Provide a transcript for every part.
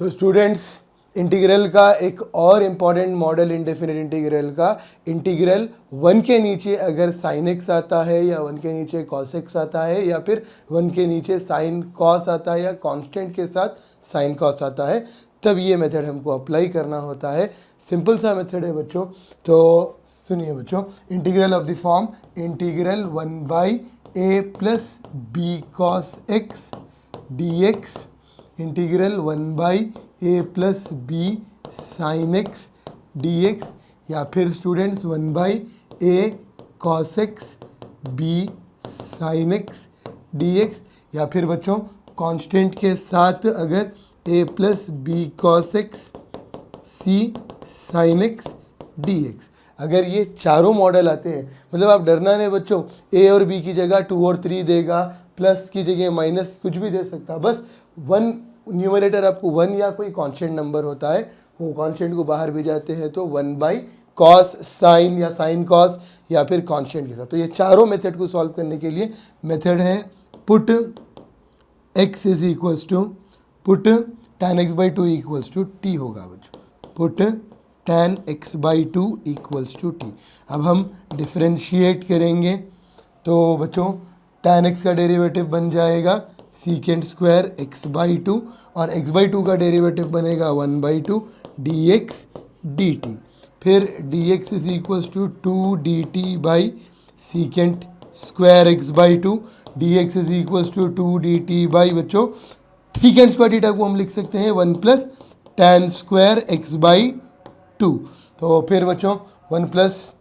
तो students, integral का एक और इम्पॉर्टेंट मॉडल इनडेफिनिट इंटीग्रल का, इंटीग्रल 1 के नीचे अगर साइन एक्स आता है या 1 के नीचे कॉस एक्स आता है या फिर 1 के नीचे साइन कॉस आता है या कांस्टेंट के साथ साइन कॉस आता है, तब ये मेथड हमको अप्लाई करना होता है। सिंपल सा मेथड है बच्चों। तो सुनिए बच्चों, integral of the form integral 1/a plus B cos X D X, integral 1/a plus B sine X D X, या फिर students 1/a cos X B sine X D X, या फिर बच्चों कांस्टेंट के साथ अगर a plus B cos X C sine X D X. अगर ये चारों मॉडल आते हैं, मतलब आप डरना नहीं बच्चों, a और b की जगह 2 और 3 देगा, प्लस की जगह माइनस कुछ भी दे सकता, बस 1 न्यूमरेटर आपको 1 या कोई कांस्टेंट नंबर होता है, वो कांस्टेंट को बाहर भी जाते हैं तो 1/cos साइन या साइन कॉस या फिर कांस्टेंट के साथ। तो ये चारों मेथड को सॉल्व करने के लिए मेथड है put x is equals to put tan x/2 equals to t होगा बच्चों, put tan x/2 equals to t। अब हम डिफ्रेंशिएट करेंगे तो बच्चों tan x का डेरिवेटिव बन जाएगा सीकेंट स्क्वायर x/2 और x/2 का डेरिवेटिव बनेगा 1/2 dx dt। फिर dx is equals to 2 dt by secant square x/2, dx is equals to 2 dt by बच्चों सीकेंट स्क्वायर थीटा को हम लिख सकते हैं 1 प्लस tan स्क्वायर x/2। तो फिर बच्चों 1 plus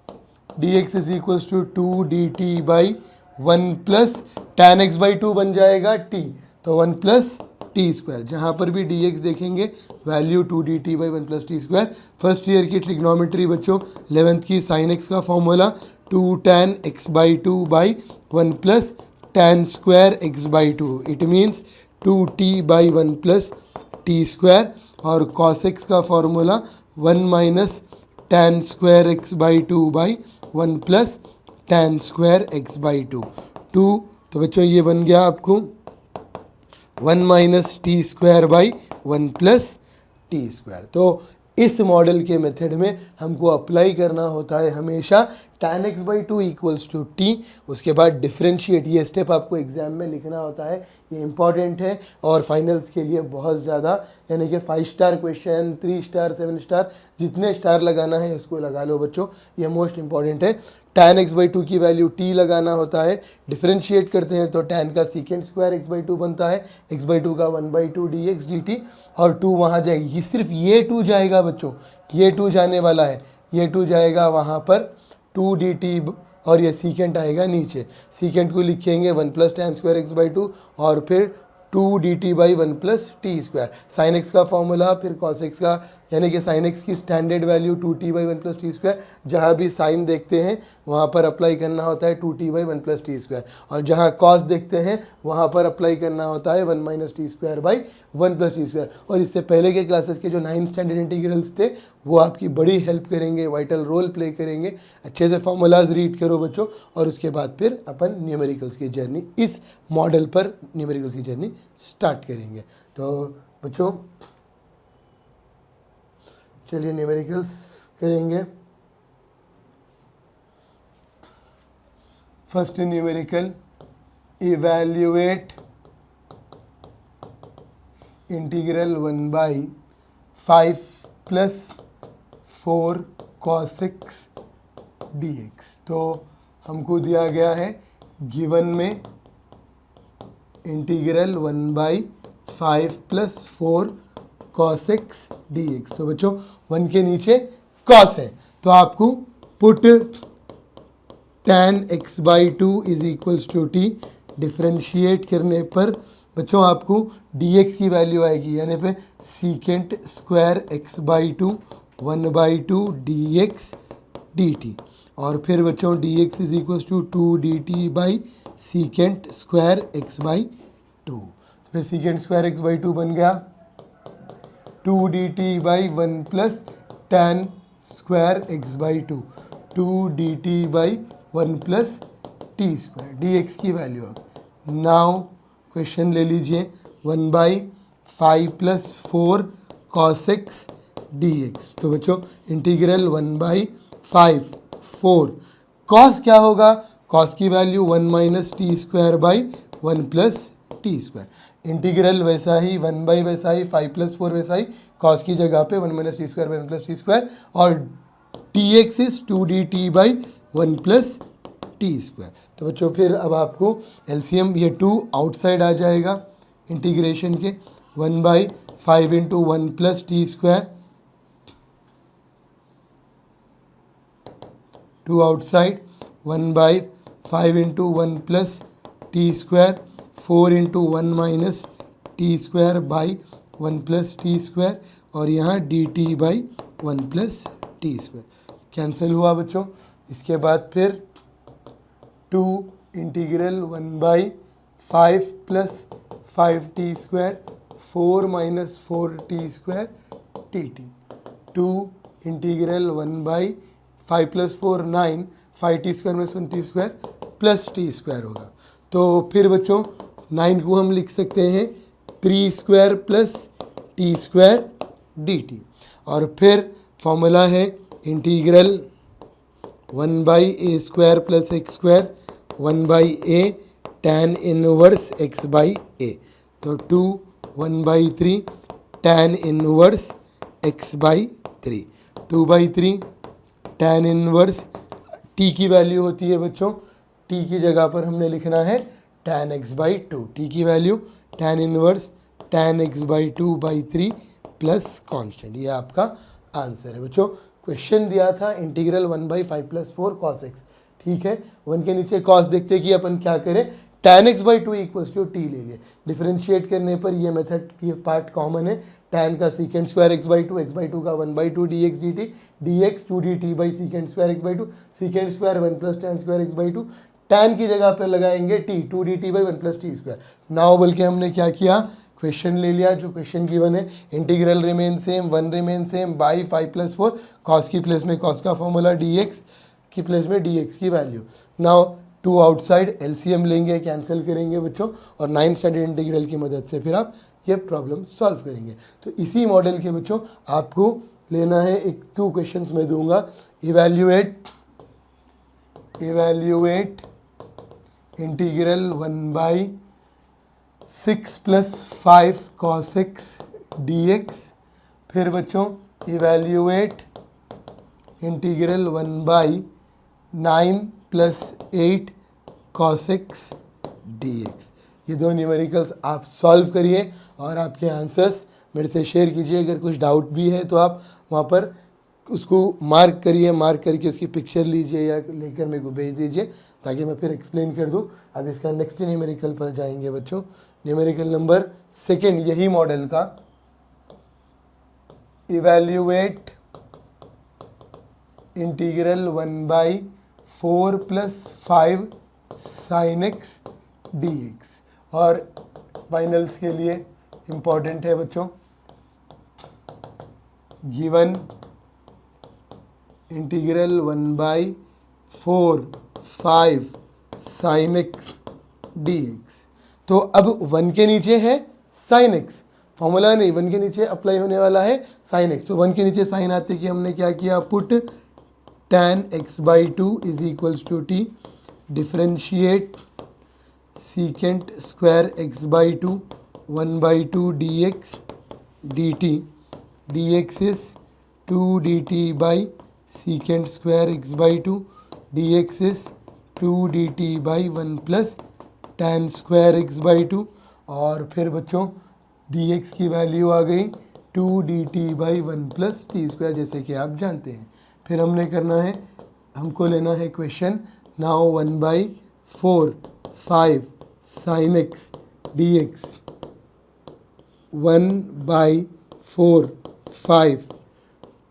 dx is equals to 2 dt by 1 plus tan x/2 बन जाएगा t, तो 1 प्लस टी स्क्वायर, जहाँ पर भी dx देखेंगे value 2 dt by 1 plus t square. First year की ट्रिग्नोमेट्री बच्चों 11th की साइन एक्स का formula 2 tan x/2 by 1 plus tan square x/2, it means 2t by 1 plus t square. और cos x का formula 1 minus tan square x/2 by 1 plus tan square x/2 2। तो बच्चों ये बन गया आपको 1 minus t square by 1 plus t square. तो इस मॉडल के मेथड में हमको अप्लाई करना होता है हमेशा tan x/2 equals to T. उसके बाद डिफ्रेंशिएट, ये स्टेप आपको एग्जाम में लिखना होता है, ये इंपॉर्टेंट है और फाइनल्स के लिए बहुत ज़्यादा, यानी कि 5 स्टार क्वेश्चन, 3 स्टार, 7 स्टार, जितने स्टार लगाना है इसको लगा लो बच्चों, ये मोस्ट इंपॉर्टेंट है। tan x/2 की वैल्यू t लगाना होता है, डिफ्रेंशिएट करते हैं तो tan का सीकेंट स्क्वायर x/2 बनता है, x/2 का 1/2 dx dt, और 2 वहाँ जाएगी, ये सिर्फ ये 2 जाएगा बच्चों, ये 2 जाने वाला है, ये 2 जाएगा वहाँ पर 2 dt और ये सीकेंट आएगा नीचे, सीकेंट को लिखेंगे 1 प्लस tan स्क्वायर x/2 और फिर 2 dt by 1 plus t square. Sine x का फॉर्मूला, फिर कॉस एक्स का, यानी कि साइन एक्स की standard value 2t by 1 plus t square, जहाँ भी साइन देखते हैं वहाँ पर अप्लाई करना होता है 2t by 1 plus t square, और जहाँ कॉस देखते हैं वहाँ पर अप्लाई करना होता है 1 minus t square by 1 plus t square. और इससे पहले के क्लासेस के जो 9 स्टैंडर्ड इंटीग्रल्स थे वो आपकी बड़ी हेल्प करेंगे, वाइटल रोल प्ले करेंगे। अच्छे से फॉर्मूलाज रीड करो बच्चों, और उसके बाद फिर अपन न्यूमेरिकल्स की जर्नी, इस मॉडल पर न्यूमेरिकल्स की जर्नी स्टार्ट करेंगे। तो बच्चों चलिए न्यूमेरिकल्स करेंगे। First numerical, evaluate integral 1/5 plus 4 cos x dx। तो हमको दिया गया है गिवन में integral 1/5 plus 4 cos x dx। तो बच्चों 1 के नीचे cos है, तो आपको put tan x/2 is equals to t, differentiate करने पर बच्चों आपको dx की वैल्यू आएगी, यानी पे secant square x/2 1/2 dx dt, और फिर बच्चों dx is equals to 2 dt by secant square x/2। तो फिर सीकेंट स्क्वायर x/2 बन गया 2 dt by 1 plus tan square x/2, 2 dt by 1 plus t square, dx की वैल्यू। नाउ क्वेश्चन ले लीजिए, 1/5 प्लस 4 cos x dx। तो बच्चों integral 1/5 4 cos क्या होगा, cos की value 1 minus t square by 1 plus t square. Integral वैसा ही 1 वैसा ही 5 प्लस 4 वैसा ही, cos की जगह पे 1 minus t square by 1 plus t square, और dx is 2dt by 1 plus t square. तो बच्चों फिर अब आपको एलसीएम ये 2 आउटसाइड आ जाएगा इंटीग्रेशन के, 1/5 into 1 plus t square, 2 outside, 1/5 into 1 plus t square, 4 into 1 minus t square by 1 plus t square, और यहाँ D T by 1 plus t square cancel हुआ बच्चों। इसके बाद फिर 2 integral 1/5 plus 5 T square 4 minus 4 T square T T, 2 integral 1/5 plus 4 9, 5 T square minus 1 T square plus t square होगा। तो फिर बच्चों 9 को हम लिख सकते हैं 3 square plus t square D T, और फिर फॉर्मूला है integral 1/a square plus x square 1/a tan inverse x by a। तो 2 1/3 tan inverse x by 3, 2/3 tan inverse t की वैल्यू होती है बच्चों, t की जगह पर हमने लिखना है tan x बाई 2, t की value tan inverse tan x by 2/3 plus constant. ये आपका आंसर है बच्चों। क्वेश्चन दिया था इंटीग्रल 1/5 प्लस 4 cos x, ठीक है। 1 के नीचे cos देखते कि अपन क्या करें, tan x by 2 equals to t ले लिए। डिफरेंशिएट करने पर ये मेथड ये पार्ट कॉमन है, tan का सीकेंड स्क्वायर x बाई 2 का 1/2 dx dt, dx 2 dt by secant square x by 2, secant square 1 plus tan square x by 2, tan की जगह पर लगाएंगे t 2 dt by 1 plus t square. Now बल्कि हमने क्या किया, क्वेश्चन ले लिया जो क्वेश्चन गिवन है, integral remain same, 1 remain same by 5 plus 4, cos की प्लेस में कॉस का फॉर्मूला, dx की प्लेस में dx की वैल्यू। नाउ 2 आउटसाइड एलसीएम लेंगे, कैंसिल करेंगे बच्चों, और 9th स्टैंडर्ड इंटीग्रल की मदद से फिर आप ये प्रॉब्लम सॉल्व करेंगे। तो इसी मॉडल के बच्चों आपको लेना है, एक 2 क्वेश्चंस मैं दूंगा, evaluate integral 1/6 plus 5 cos x dx, फिर बच्चों evaluate integral 1/9 plus 8 cos x dx। ये 2 न्यूमेरिकल्स आप सॉल्व करिए और आपके आंसर्स मेरे से शेयर कीजिए। अगर कुछ डाउट भी है तो आप वहाँ पर उसको मार्क करिए, मार्क करके उसकी पिक्चर लीजिए या लेकर मेरे को भेज दीजिए ताकि मैं फिर एक्सप्लेन कर दूँ। अब इसका नेक्स्ट न्यूमेरिकल पर जाएंगे बच्चों, न्यूमेरिकल नंबर 2 यही मॉडल का, evaluate integral 1/4 plus 5 sin x dx। और फाइनल्स के लिए इम्पॉर्टेंट है बच्चों, given integral 1/4 5 sin x dx। तो अब 1 के नीचे है sin x, फॉर्मूला नहीं, 1 के नीचे अप्लाई होने वाला है sin x। तो 1 के नीचे साइन आते कि हमने क्या किया, put tan x by 2 is equals to t, differentiate secant square x by 2 1/2 dx dt, dx is 2 dt by secant square x by 2, dx is 2 dt by 1 plus tan square x by 2, और फिर बच्चों dx की value आ गई 2 dt by 1 plus t square, जैसे कि आप जानते हैं। फिर हमने करना है, हमको लेना है question, now 1/4 5 sin x dx, 1/4 5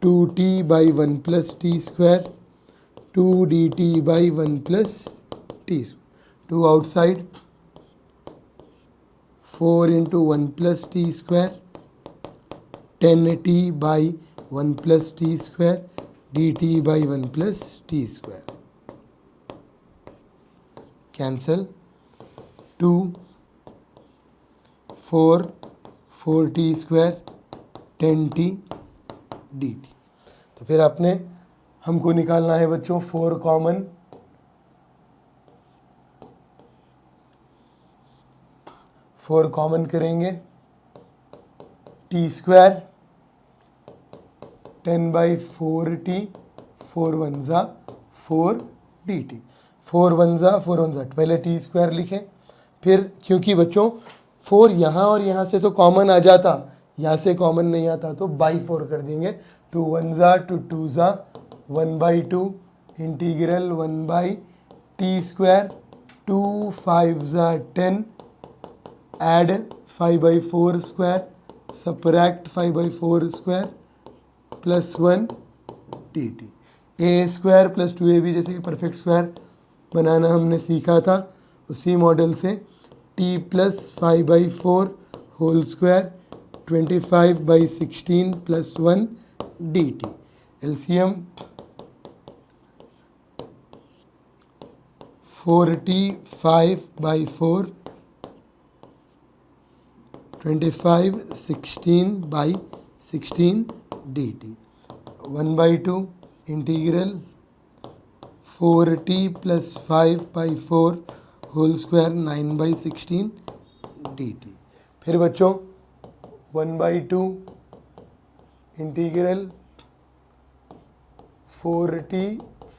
2t by 1 plus t square 2 dt by 1 plus t square, 2 outside, 4 into 1 plus t square 10t by 1 plus t square dt by 1 plus t square, cancel, 2 4 4t square 10t dt। तो फिर आपने हमको निकालना है बच्चों 4 common, करेंगे T square 10/4t, 4 1 ज़ा 4 dt, 4 1 ज़ा 4 1 ज़ा, पहले टी स्क्वायर लिखें, फिर क्योंकि बच्चों 4 यहाँ और यहाँ से तो कॉमन आ जाता, यहाँ से कॉमन नहीं आता तो बाई 4 कर देंगे, 2 1 ज़ा 2 2 ज़ा 1/2 इंटीग्रल 1/t स्क्वायर, 2 5 ज़ा 10 add 5/4 square subtract 5/4 square plus 1 dt। ए स्क्वायर प्लस 2ab जैसे कि परफेक्ट स्क्वायर बनाना हमने सीखा था, उसी मॉडल से t plus 5/4 whole square 25/16 plus 1 dt। LCM 4t 5/4 25/16 dt 1/2 integral 4t plus 5/4 whole square 9/16 dt। फिर बच्चों 1/2 integral 4t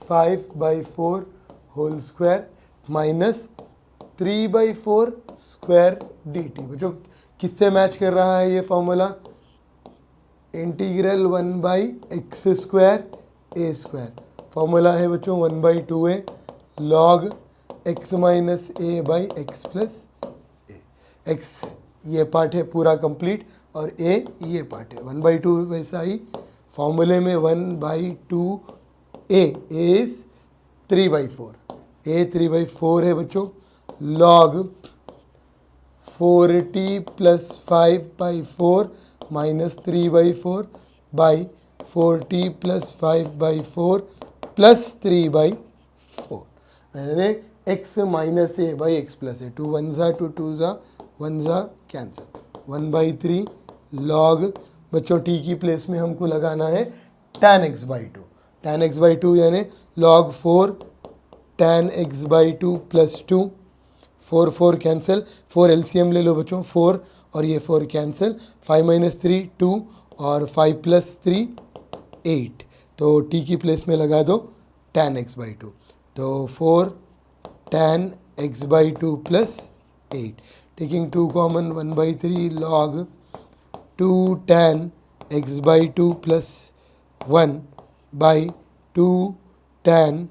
5/4 whole square minus 3/4 square dt। बच्चों किससे मैच कर रहा है ये formula? Integral 1/x square a square, formula है बच्चों 1/2a log x minus a by x plus a. X ये पार्ट है पूरा कंप्लीट और a ये पार्ट है 1/2, वैसा ही फॉर्मूले में 1/2 a इज 3/4, a 3/4 है बच्चों, log 4t plus 5/4 minus 3/4 by 4t plus 5/4 plus 3/4, यानी x minus a by x plus a, 2 1 ज़ा 2 2 ज़ा 1 ज़ा कैंसिल 1/3 लॉग बच्चों t की प्लेस में हमको लगाना है tan x/2, tan x/2 यानी log 4 tan x/2 plus 2, 4 4 cancel, 4 LCM ले लो बच्चों, 4 और ये 4 कैंसिल, 5 माइनस 3 2 और 5 प्लस 3 8, तो t की प्लेस में लगा दो tan x/2, तो 4 tan x/2 plus 8, taking 2 common 1/3 log 2 tan x/2 plus 1 by 2 tan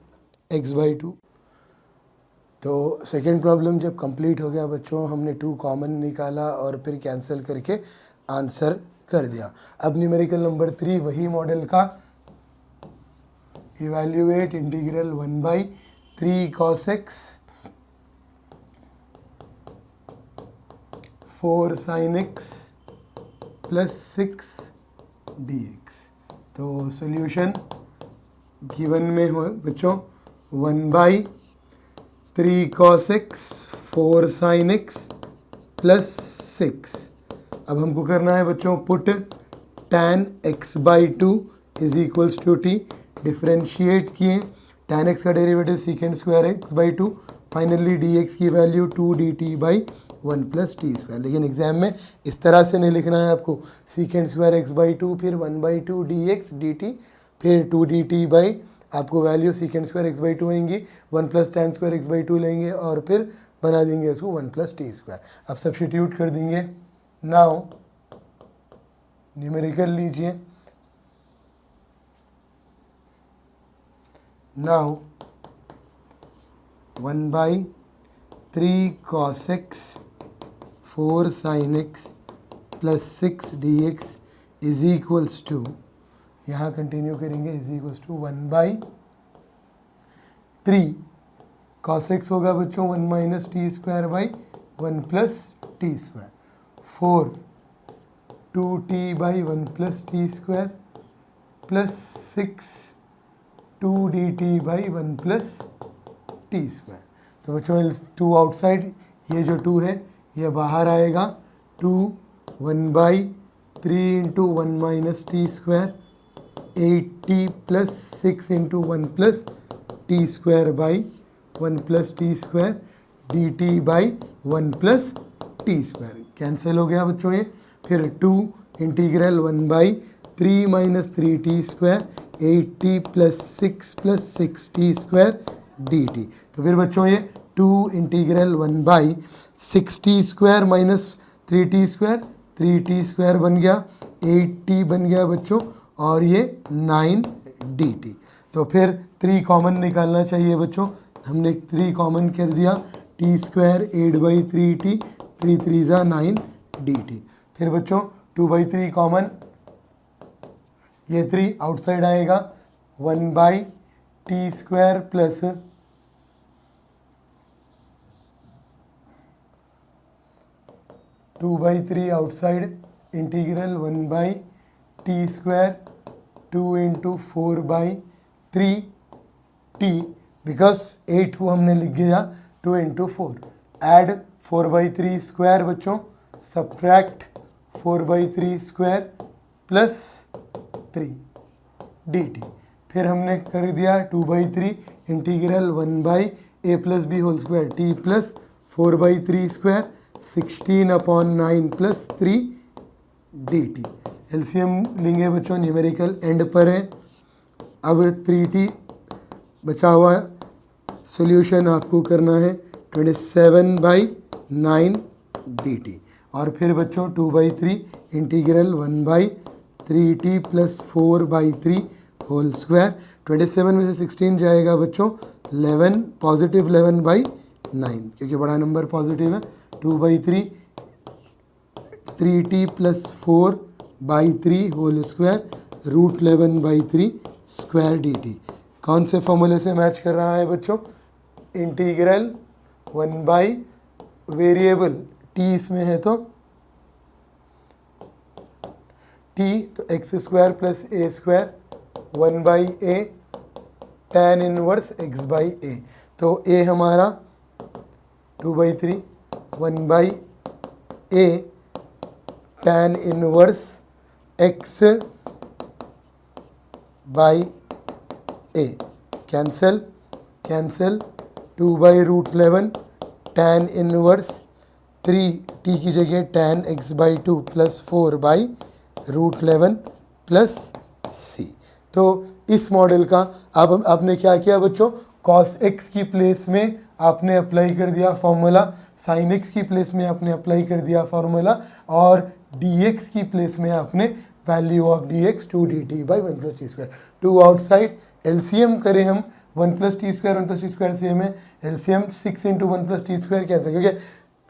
x/2। तो सेकेंड प्रॉब्लम जब कंप्लीट हो गया बच्चों, हमने 2 कॉमन निकाला और फिर कैंसिल करके आंसर कर दिया। अब न्यूमेरिकल नंबर 3 वही मॉडल का, evaluate integral 1/3 cos x 4 sin x plus 6 dx। तो सॉल्यूशन गिवन में हो बच्चों 1/3 cos x 4 sin x plus 6। अब हमको करना है बच्चों put tan x/2 is equals to t, differentiate किए, tan x का derivative secant square x/2, finally dx की value 2 dt/1 plus t square. लेकिन एग्जाम में इस तरह से नहीं लिखना है आपको, सीकेंड स्क्वायर x/2 फिर 1/2 dx dt फिर 2 dt बाई आपको वैल्यू सीकेंड स्क्वायर x/2 आएंगी, 1 प्लस tan स्क्वायर x/2 लेंगे और फिर बना देंगे इसको 1 प्लस टी स्क्वायर। अब सब्स्टिट्यूट कर देंगे। नाउ न्यूमेरिकल लीजिए, now 1/3 cos x 4 sin x plus 6 dx is equals to, यहाँ कंटिन्यू करेंगे, is equals to 1/3 cos x होगा बच्चों 1 minus t square by 1 plus t square, 4 2t by 1 plus t square plus 6 2 dt by 1 plus t square. तो बच्चों 2 outside, ये जो 2 है ये बाहर आएगा, 2 1/3 3 into 1 - t² 8t plus 6 into 1 plus t² by 1 plus t² dt by 1 plus t²। Cancel हो गया बच्चों ये। फिर 2 integral 1/3 - 3t² 8t plus 6 plus 6t² dt। तो फिर बच्चों ये 2 integral 1/6t² minus 3t², 3t² बन गया, 8t बन गया बच्चों, और ये 9 dt। तो फिर 3 कॉमन निकालना चाहिए बच्चों, हमने 3 कॉमन कर दिया, t² 8/3t, 3 3 ज़ा 9 dt। फिर बच्चों 2/3 कॉमन, ये 3 आउटसाइड आएगा, 1/t² plus 2/3 outside integral 1/t², 2 into 4/3t, because 8 को हमने लिख दिया 2 इंटू 4, एड 4/3² बच्चों, सब्ट्रैक्ट 4/3² प्लस 3 dt। फिर हमने कर दिया 2/3 integral 1/a plus b whole square t plus 4/3² 16/9 plus 3 dt। LCM लेंगे बच्चों, न्यूमेरिकल एंड पर है। अब 3t बचा हुआ सॉल्यूशन आपको करना है 27/9 dt। और फिर बच्चों 2/3 integral 1/3t plus 4/3 whole square, 27 में से 16 जाएगा बच्चों 11, पॉजिटिव 11/9, क्योंकि बड़ा नंबर पॉजिटिव है। 2/3 3t plus 4/3 whole square √11/3 square dt। कौन से फॉर्मूले से मैच कर रहा है बच्चों? इंटीग्रल 1/वेरिएबल t इसमें है तो t, तो x² plus a² 1/a tan inverse x/a। तो a हमारा 2/3 1/a tan inverse x/a, cancel cancel, 2/√11 tan inverse 3t की जगह tan x/2 plus 4/√11 plus c। तो इस मॉडल का अब आपने क्या किया बच्चों, cos x की प्लेस में आपने अप्लाई कर दिया फॉर्मूला, sin x की प्लेस में आपने अप्लाई कर दिया फॉर्मूला, और dx की प्लेस में आपने value of dx 2dt by 1 plus t²। 2 outside, LCM करें हम 1 plus t² 1 plus t² same है, LCM 6 into 1 plus t² cancel, क्योंकि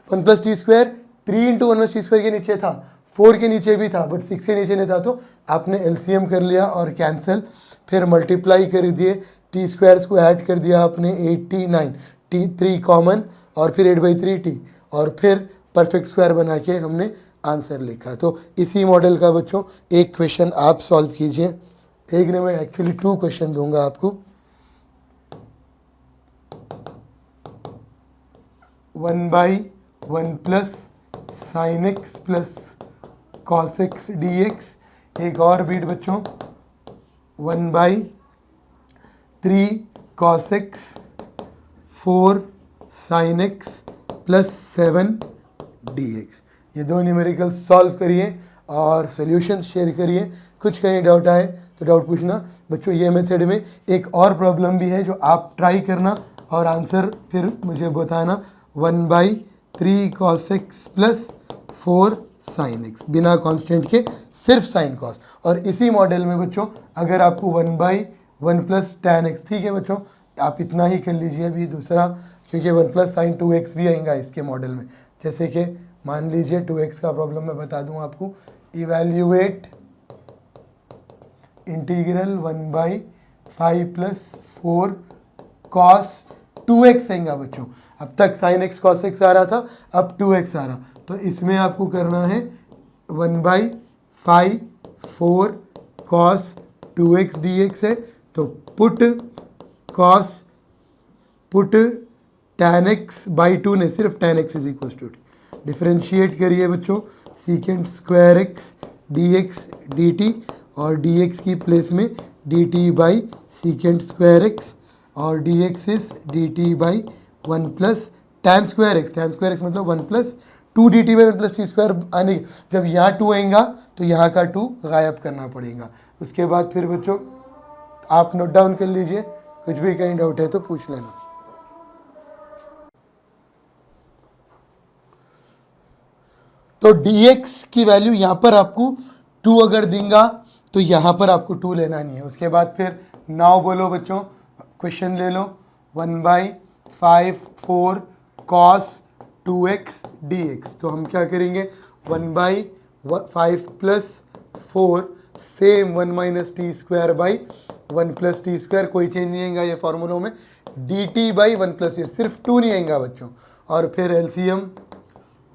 1 plus t² 3 into 1 plus t² के नीचे था, 4 के नीचे भी था, बट 6 के नीचे नहीं था, तो आपने एलसीएम कर लिया और कैंसिल। फिर मल्टीप्लाई कर दिए, t² को ऐड कर दिया आपने 8t 9, t 3 कॉमन, और फिर 8/3t, और फिर परफेक्ट स्क्वायर बना के हमने आंसर लिखा। तो इसी मॉडल का बच्चों एक क्वेश्चन आप सॉल्व कीजिए। एक ने मैं एक्चुअली 2 क्वेश्चन दूंगा आपको। 1/1 plus sine x plus cos x dx। एक और बीट बच्चों, 1/3 cos x 4 sin x plus 7 dx। ये 2 न्यूमेरिकल सॉल्व करिए और सॉल्यूशंस शेयर करिए। कुछ कहीं डाउट आए तो डाउट पूछना बच्चों। ये मेथड में एक और प्रॉब्लम भी है जो आप ट्राई करना और आंसर फिर मुझे बताना। 1/3 cos x plus 4 sin x, बिना कांस्टेंट के सिर्फ sin cos। और इसी मॉडल में बच्चों अगर आपको 1/1 प्लस tan x, ठीक है बच्चों, आप इतना ही कर लीजिए अभी दूसरा, क्योंकि 1 प्लस साइन 2x भी आएगा इसके मॉडल में। जैसे कि मान लीजिए 2x का प्रॉब्लम मैं बता दूं आपको, evaluate integral 1/5 plus 4 cos 2x आएगा बच्चों। अब तक sin x cos x आ रहा था, अब 2x आ रहा, तो इसमें आपको करना है 1/5 4 cos 2x dx है, तो पुट tan x बाई 2 ने सिर्फ tan x is equal to, differentiate करिए बच्चों, secant square x dx dt और dx की प्लेस में dt by secant square x और dx is dt by 1 plus tan square x मतलब 1 plus 2 dt by 1 plus t square आने जब यहाँ 2 आएगा तो यहाँ का 2 गायब करना पड़ेगा। उसके बाद फिर बच्चों आप नोट डाउन कर लीजिए, कुछ भी कहीं डाउट है तो पूछ लेना। तो dx की वैल्यू यहाँ पर आपको 2 अगर देंगा तो यहाँ पर आपको 2 लेना नहीं है। उसके बाद फिर नाउ बोलो बच्चों, क्वेश्चन ले लो 1/5 cos 2x dx। तो हम क्या करेंगे 1/5 plus 4 same 1 minus t square by 1 plus t square, कोई चेंज नहीं आएगा ये फॉर्मूलों में, dt बाई 1 प्लस टी, सिर्फ 2 नहीं आएगा बच्चों। और फिर LCM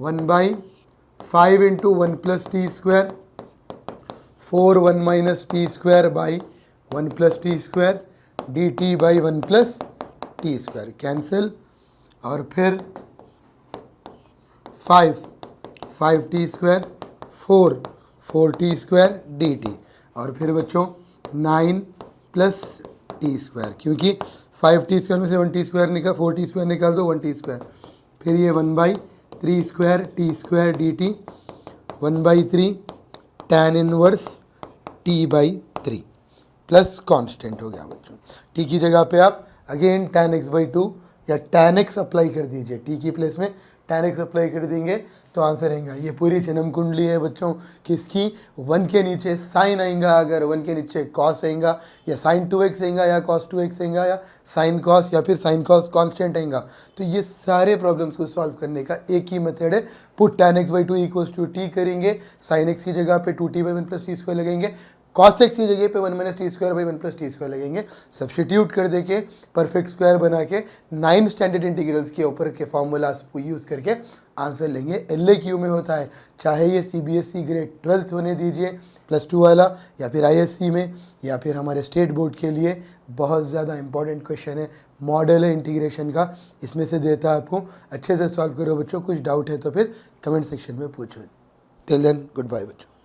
1/5 into 1 plus t square 4 1 minus t square by 1 plus t square dt by 1 plus t square cancel. और फिर 5 T square 4 T square dt और फिर बच्चों 9 प्लस टी स्क्वायर, क्योंकि 5 टी स्क्वायर में से 1 टी स्क्वायर निकाल 4 टी स्क्वायर निकाल दो 1 टी स्क्वायर, फिर ये 1/3 square T square dt 1/3 tan inverse t by 3 plus constant हो गया बच्चों। t की जगह पे आप अगेन tan x बाई 2 या tan x अप्लाई कर दीजिए, t की प्लेस में tan x अप्लाई कर देंगे तो आंसर आएगा। ये पूरी जन्म कुंडली है बच्चों किसकी, 1 के नीचे साइन आएगा, अगर 1 के नीचे कॉस आएगा या साइन 2x आएगा या कॉस 2x आएगा या साइन कॉस या फिर साइन कॉस कांस्टेंट आएगा। तो ये सारे प्रॉब्लम्स को सॉल्व करने का एक ही मेथड है, put tan x by 2 equals to t करेंगे, साइन x की जगह पे 2t by 1 plus t square लगेंगे, cos x की जगह पे 1 minus t square by 1 plus t square लगेंगे, सब्सटीट्यूट कर दे के परफेक्ट स्क्वायर बना के 9 स्टैंडर्ड इंटीग्रल्स के ऊपर के फॉर्मूलाज को यूज़ करके आंसर लेंगे। LAQ में होता है, चाहे ये CBSE ग्रेड 12th होने दीजिए +2 वाला या फिर ISC में या फिर हमारे स्टेट बोर्ड के लिए बहुत ज़्यादा इंपॉर्टेंट क्वेश्चन है, मॉडल है इंटीग्रेशन का, इसमें से देता है आपको, अच्छे से सॉल्व करो बच्चों। कुछ डाउट है तो फिर कमेंट सेक्शन में पूछो। टिल देन गुड बाय बच्चों।